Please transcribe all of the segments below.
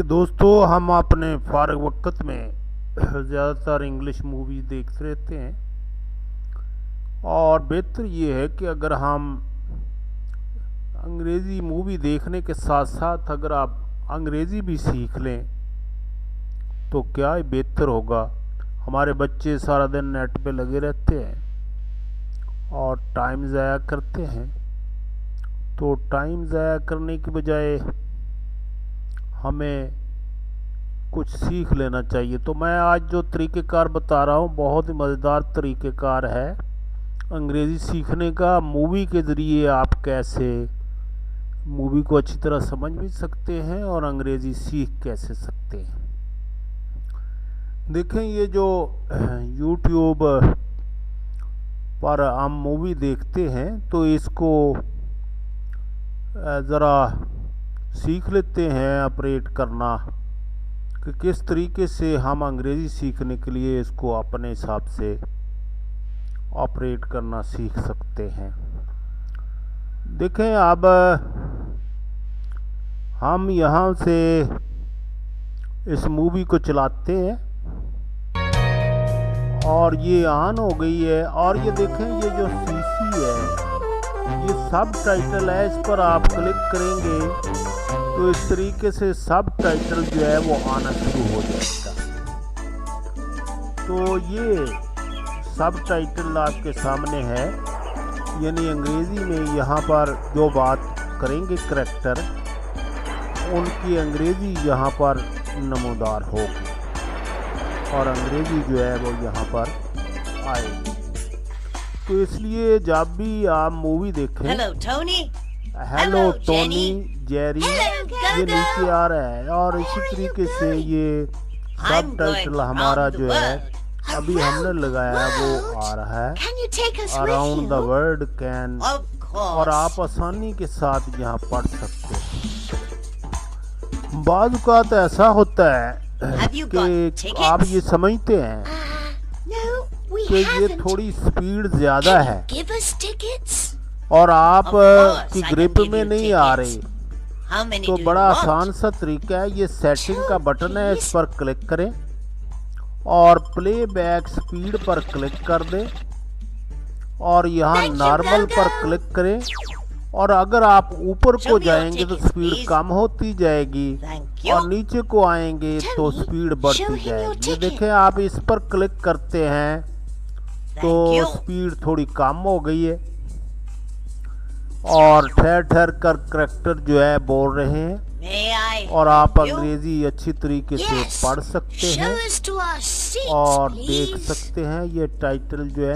दोस्तों, हम अपने फारग वक्त में ज़्यादातर इंग्लिश मूवी देखते रहते हैं। और बेहतर ये है कि अगर हम अंग्रेज़ी मूवी देखने के साथ साथ अगर आप अंग्रेज़ी भी सीख लें तो क्या ही बेहतर होगा। हमारे बच्चे सारा दिन नेट पे लगे रहते हैं और टाइम ज़ाया करते हैं। तो टाइम ज़ाया करने की बजाय हमें कुछ सीख लेना चाहिए। तो मैं आज जो तरीक़ेकार बता रहा हूँ बहुत ही मज़ेदार तरीक़ेकार है अंग्रेज़ी सीखने का। मूवी के ज़रिए आप कैसे मूवी को अच्छी तरह समझ भी सकते हैं और अंग्रेज़ी सीख कैसे सकते हैं। देखें, ये जो यूट्यूब पर हम मूवी देखते हैं तो इसको ज़रा सीख लेते हैं ऑपरेट करना कि किस तरीके से हम अंग्रेज़ी सीखने के लिए इसको अपने हिसाब से ऑपरेट करना सीख सकते हैं। देखें, अब हम यहाँ से इस मूवी को चलाते हैं और ये ऑन हो गई है। और ये देखें, ये जो सीसी है ये सब टाइटल है। इस पर आप क्लिक करेंगे तो इस तरीके से सब टाइटल जो है वो आना शुरू हो जाएगा। तो ये सब टाइटल आपके सामने है, यानी अंग्रेज़ी में यहाँ पर जो बात करेंगे करैक्टर उनकी अंग्रेज़ी यहाँ पर नमूदार होगी और अंग्रेज़ी जो है वो यहाँ पर आएगी। तो इसलिए जब भी आप मूवी देखें, हेलो टोनी, जेरी, ये नीचे आ रहा है। और इसी तरीके से ये सब टाइटल हमारा जो है अभी हमने लगाया वो आ रहा है, अराउंड द वर्ल्ड कैन, और आप आसानी के साथ यहाँ पढ़ सकते हैं। बाज़ औक़ात ऐसा होता है कि आप ये समझते हैं कि ये थोड़ी स्पीड ज़्यादा है और आप की ग्रिप में नहीं आ रही। तो बड़ा आसान सा तरीका है, ये सेटिंग का बटन है, इस पर क्लिक करें और प्लेबैक स्पीड पर क्लिक कर दें और यहाँ नॉर्मल पर क्लिक करें। और अगर आप ऊपर को जाएंगे तो स्पीड कम होती जाएगी और नीचे को आएंगे तो स्पीड बढ़ती जाएगी। ये देखें, आप इस पर क्लिक करते हैं तो स्पीड थोड़ी कम हो गई है और ठहर ठहर कर करैक्टर जो है बोल रहे हैं और आप अंग्रेज़ी अच्छी तरीके से पढ़ सकते हैं और देख सकते हैं। ये टाइटल जो है,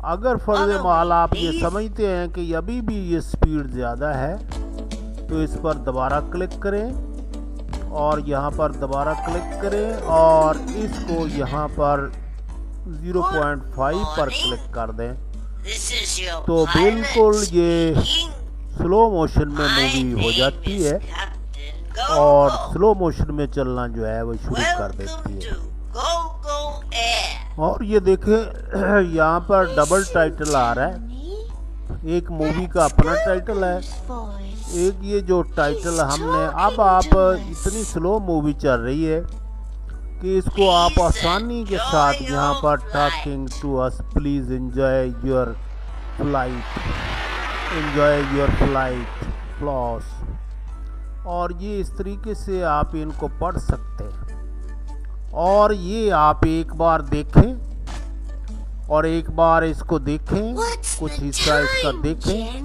अगर फर्ज़-ए-माल आप ये समझते हैं कि अभी भी ये स्पीड ज़्यादा है तो इस पर दोबारा क्लिक करें और यहाँ पर दोबारा क्लिक करें और इसको यहाँ पर 0.5 पर क्लिक कर दें तो बिल्कुल ये स्लो मोशन में मूवी हो जाती है और स्लो मोशन में चलना जो है वो शुरू कर देती है। और ये देखें, यहाँ पर डबल टाइटल आ रहा है, एक मूवी का अपना टाइटल है, एक ये जो टाइटल हमने, अब आप इतनी स्लो मूवी चल रही है कि इसको आप आसानी के साथ यहाँ पर talking to us please enjoy your flight floss, और ये इस तरीके से आप इनको पढ़ सकते हैं। और ये आप एक बार देखें और एक बार इसको देखें, कुछ हिस्सा इसका देखें,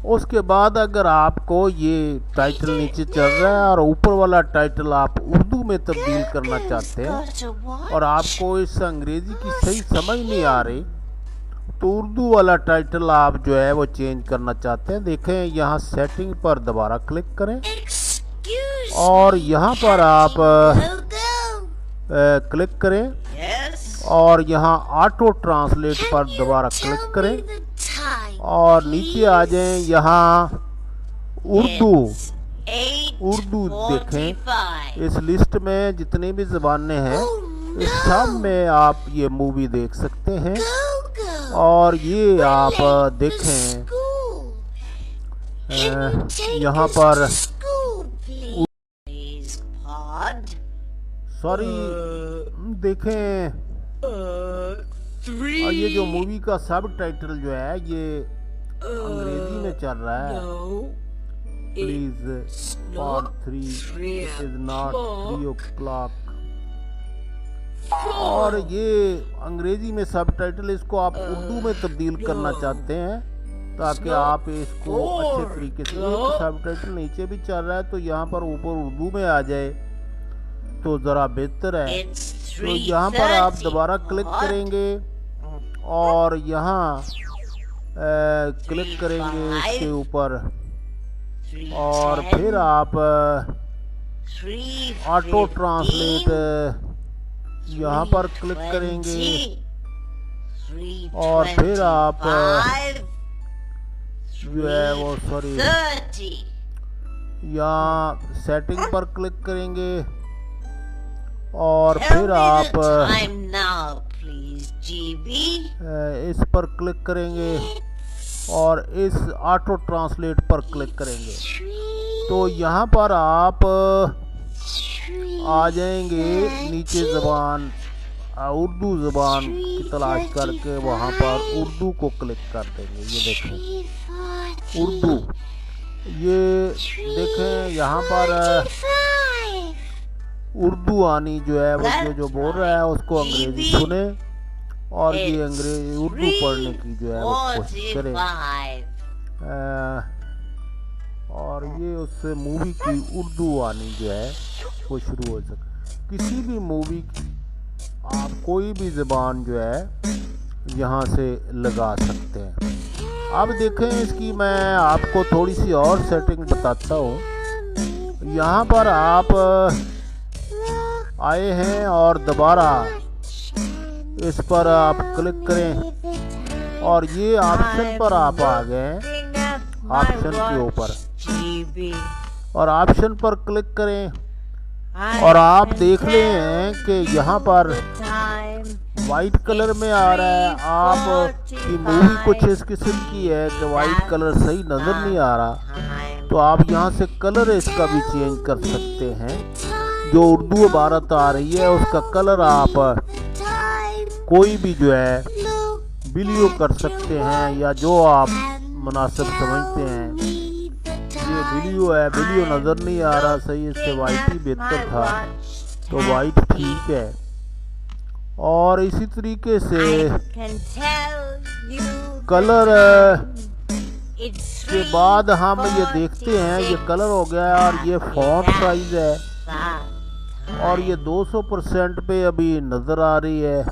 उसके बाद अगर आपको ये टाइटल नीचे चल रहा है और ऊपर वाला टाइटल आप उर्दू में तब्दील करना चाहते हैं और आपको इस अंग्रेज़ी की सही समझ नहीं आ रही तो उर्दू वाला टाइटल आप जो है वो चेंज करना चाहते हैं, देखें यहाँ सेटिंग पर दोबारा क्लिक करें और यहाँ पर आप क्लिक करें और यहाँ ऑटो ट्रांसलेट पर दोबारा क्लिक करें और नीचे आ जाएं। यहाँ उर्दू देखें, इस लिस्ट में जितनी भी ज़बानें हैं इस सब में आप ये मूवी देख सकते हैं। और ये आप देखें, यहाँ पर सॉरी देखें, ये जो मूवी का सब टाइटल जो है ये अंग्रेजी में चल रहा है। Please part 3 is not 3 o'clock। और ये अंग्रेजी में सब टाइटल, इसको आप उर्दू में तब्दील करना चाहते हैं ताकि आप इसको अच्छे तरीके से, एक सब टाइटल नीचे भी चल रहा है तो यहाँ पर ऊपर उर्दू में आ जाए तो ज़रा बेहतर है। तो यहाँ पर आप दोबारा क्लिक करेंगे और यहाँ क्लिक करेंगे इसके ऊपर और फिर आप ऑटो ट्रांसलेट यहाँ पर क्लिक करेंगे और फिर आप जो है वो सॉरी यहाँ सेटिंग पर क्लिक करेंगे और फिर आप इस पर क्लिक करेंगे और इस ऑटो ट्रांसलेट पर क्लिक करेंगे तो यहाँ पर आप आ जाएंगे नीचे ज़बान उर्दू ज़बान की तलाश करके वहाँ पर उर्दू को क्लिक कर देंगे। ये देखें उर्दू, ये देखें यहाँ पर उर्दू आनी जो है वो जो बोल रहा है उसको अंग्रेजी सुने और ये अंग्रेजी उर्दू पढ़ने की जो है वो कोशिश करें और ये उससे मूवी की उर्दू आनी जो है वो शुरू हो सके। किसी भी मूवी की आप कोई भी ज़बान जो है यहाँ से लगा सकते हैं। अब देखें इसकी मैं आपको थोड़ी सी और सेटिंग बताता हूँ। यहाँ पर आप आए हैं और दोबारा इस पर आप क्लिक करें और ये ऑप्शन पर आप आ गए, ऑप्शन के ऊपर और ऑप्शन पर क्लिक करें और आप देख रहे हैं कि यहाँ पर वाइट कलर में आ रहा है। आप की मूवी कुछ इस किस्म की है कि वाइट कलर सही नज़र नहीं आ रहा तो आप यहाँ से कलर इसका भी चेंज कर सकते हैं। जो उर्दू इबारत आ रही है उसका कलर आप कोई भी जो है ब्लू कर सकते हैं या जो आप मुनासिब समझते हैं। ये ब्लू है, ब्लू नज़र नहीं आ रहा सही, इससे वाइट ही बेहतर था तो वाइट ठीक है। और इसी तरीके से कलर के बाद हम ये देखते हैं ये कलर हो गया और ये फॉन्ट साइज है और ये 200% पे अभी नज़र आ रही है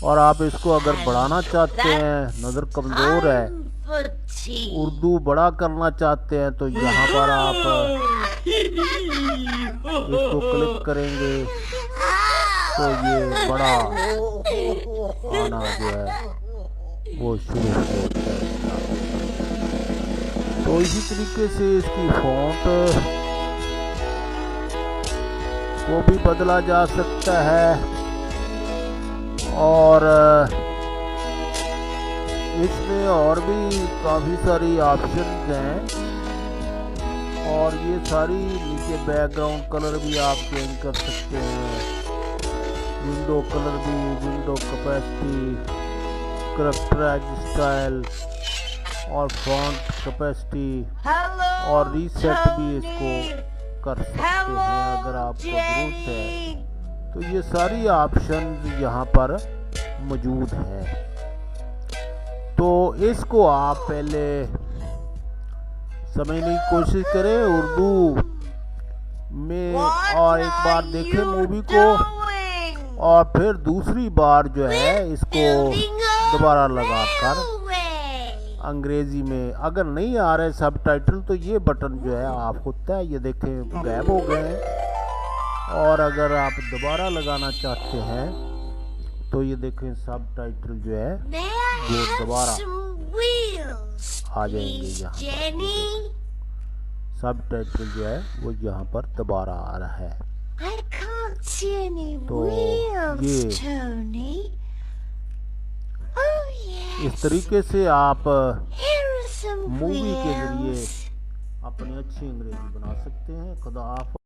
और आप इसको अगर बढ़ाना चाहते हैं, नज़र कमज़ोर है, उर्दू बड़ा करना चाहते हैं तो यहाँ पर आप इसको क्लिक करेंगे तो ये बड़ा आना जो है वो शुरू हो जाएगा। तो इसी तरीके से इसकी फॉन्ट को भी बदला जा सकता है और इसमें और भी काफ़ी सारी ऑप्शंस हैं और ये सारी नीचे बैकग्राउंड कलर भी आप चेंज कर सकते हैं, विंडो कलर भी, विंडो कैपेसिटी, कैरेक्टराइज स्टाइल और फॉन्ट कैपेसिटी और रीसेट भी इसको कर सकते हैं अगर आपको ज़रूरत है। तो ये सारी ऑप्शंस यहाँ पर मौजूद हैं। तो इसको आप पहले समझने की कोशिश करें उर्दू में और एक बार देखें मूवी को और फिर दूसरी बार जो है इसको दोबारा लगाकर अंग्रेजी में। अगर नहीं आ रहे सब टाइटल तो ये बटन जो है ऑफ होता है, ये देखें गायब हो गए हैं। और अगर आप दोबारा लगाना चाहते हैं तो ये देखें सब टाइटल जो है वो दोबारा आ जाएंगे। यहाँ सब टाइटल जो है वो यहाँ पर दोबारा आ रहा है। तो ये इस तरीके से आप मूवी के जरिए अपनी अच्छी अंग्रेजी बना सकते हैं। खुदा हाफ़िज़।